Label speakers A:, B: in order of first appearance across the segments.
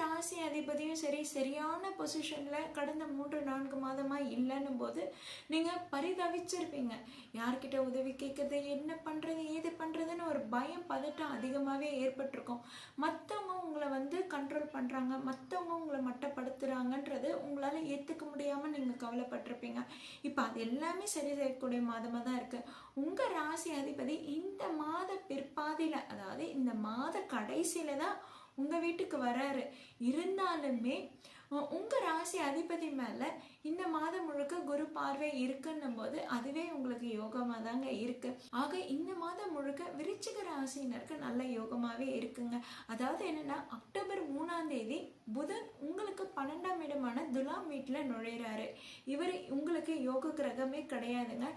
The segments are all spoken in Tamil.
A: ராசி அதிபதியும் சரி சரியான பொசிஷனில் கடந்த 3-4 மாதமாக இல்லைன்னும் போது நீங்கள் பரிதவிச்சிருப்பீங்க. யார்கிட்ட உதவி கேட்குறது, என்ன பண்ணுறது, ஏது பண்ணுறதுன்னு ஒரு பயம் பதட்டம் அதிகமாகவே ஏற்பட்டிருக்கும். மற்றவங்க உங்களை வந்து கண்ட்ரோல் பண்ணுறாங்க, மற்றவங்க உங்களை மட்டப்படுத்துகிறாங்கன்றது உங்களால் ஏற்றுக்க முடியாமல் நீங்கள் கவலைப்பட்டிருப்பீங்க. இப்போ அது எல்லாமே சரி செய்யக்கூடிய மாதமாக தான் இருக்குது. உங்கள் ராசி அதிபதி இந்த மாத பிற்பாதியில், அதாவது இந்த மாத கடைசியில் தான் உங்கள் வீட்டுக்கு வராரு. இருந்தாலுமே உங்கள் ராசி அதிபதி மேலே இந்த மாதம் முழுக்க குரு பார்வை இருக்குன்னும் போது அதுவே உங்களுக்கு யோகமாக தாங்க இருக்கு. ஆக இந்த மாதம் முழுக்க விருச்சிக ராசினருக்கு நல்ல யோகமாகவே இருக்குங்க. அதாவது என்னன்னா, அக்டோபர் 3ஆம் தேதி புதன் உங்களுக்கு 12ஆம் இடமான துலாம் வீட்டில் நுழையிறாரு. இவர் உங்களுக்கு யோக கிரகமே கிடையாதுங்க.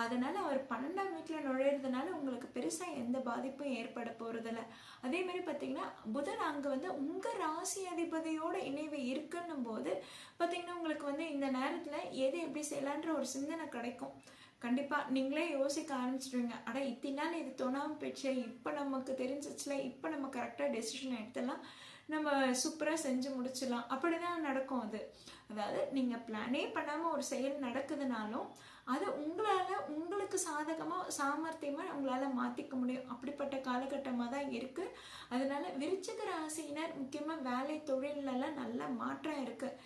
A: அதனால அவர் 12ஆம் வீட்டில் நுழையிறதுனால உங்களுக்கு பெருசாக எந்த பாதிப்பும் ஏற்பட போறதில்ல. அதே மாதிரி பார்த்தீங்கன்னா, புதன் அங்கே வந்து உங்கள் ராசி அதிபதியோட இணைவு இருக்குன்னும் போது பார்த்தீங்கன்னா, உங்களுக்கு வந்து இந்த நேரத்தில் எது எப்படி செய்யலான்ற ஒரு சிந்தனை கிடைக்கும். கண்டிப்பாக நீங்களே யோசிக்க ஆரம்பிச்சிடுவீங்க. அட இத்தனை நாள் இது தோணாமல் போயிடுச்சு, இப்போ நமக்கு தெரிஞ்சிச்சுல, இப்போ நம்ம கரெக்டாக டெசிஷன் எடுத்துலாம், நம்ம சூப்பராக செஞ்சு முடிச்சிடலாம், அப்படி தான் நடக்கும். அதாவது நீங்கள் பிளானே பண்ணாமல் ஒரு செயல் நடக்குதுனாலும் அது உங்களுக்கு சாதகமாக சாமர்த்தியமாக உங்களால் மாற்றிக்க முடியும். அப்படிப்பட்ட காலகட்டமாக தான் இருக்குது. அதனால விருச்சிக ராசியினர் முக்கியமாக வேலை தொழிலெல்லாம் நல்ல மாற்றம் இருக்குது.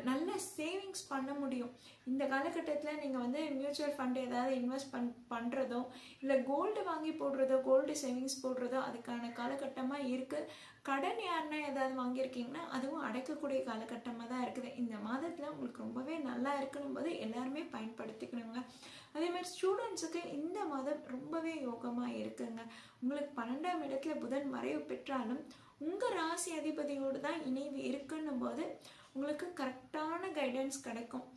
A: நல்ல சேவிங்ஸ் பண்ண முடியும். இந்த காலகட்டத்தில் நீங்கள் வந்து மியூச்சுவல் ஃபண்ட் ஏதாவது இன்வெஸ்ட் பண்ணுறதோ இல்லை கோல்டு வாங்கி போடுறதோ, கோல்டு சேவிங்ஸ் போடுறதோ அதுக்கான காலகட்டமாக இருக்குது. கடன் யாருன்னா ஏதாவது வாங்கியிருக்கீங்கன்னா அதுவும் அடைக்கக்கூடிய காலகட்டமாக தான் இருக்குது. இந்த மாதத்தில் உங்களுக்கு ரொம்பவே நல்லா இருக்கணும் போது எல்லாருமே பயன்படுத்திக்கணுங்க. அதே மாதிரி ஸ்டூடெண்ட்ஸுக்கு இந்த மாதம் ரொம்பவே யோகமாக இருக்குங்க. உங்களுக்கு 12ஆம் இடத்துல புதன் மறைவு பெற்றாலும் உங்கள் ராசி அதிபதியோடு தான் இணைவு இருக்குன்னும் போது உங்களுக்கு கரெக்டான கைடன்ஸ் கிடைக்கும்.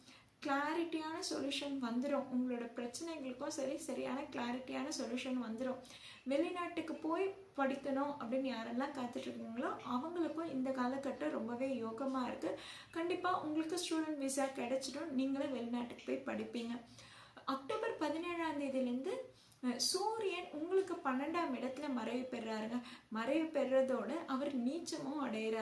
A: கிளாரிட்டியான சொல்யூஷன் வந்துடும். உங்களோட பிரச்சனைகளுக்கும் சரியான கிளாரிட்டியான சொல்யூஷன் வந்துடும். வெளிநாட்டுக்கு போய் படிக்கணும் அப்படின்னு யாரெல்லாம் காத்துட்ருக்கீங்களோ அவங்களுக்கும் இந்த காலகட்டம் ரொம்பவே யோகமாக இருக்குது. கண்டிப்பாக உங்களுக்கு ஸ்டூடெண்ட் விசா கிடைச்சிடும். நீங்களும் வெளிநாட்டுக்கு போய் படிப்பீங்க. அக்டோபர் 17ஆம் தேதியிலேருந்து சூரியன் உங்களுக்கு 12ஆம் இடத்துல மறைவு பெறாருங்க. மறைவு பெறதோடு அவர் நீச்சமும் அடைகிறார்.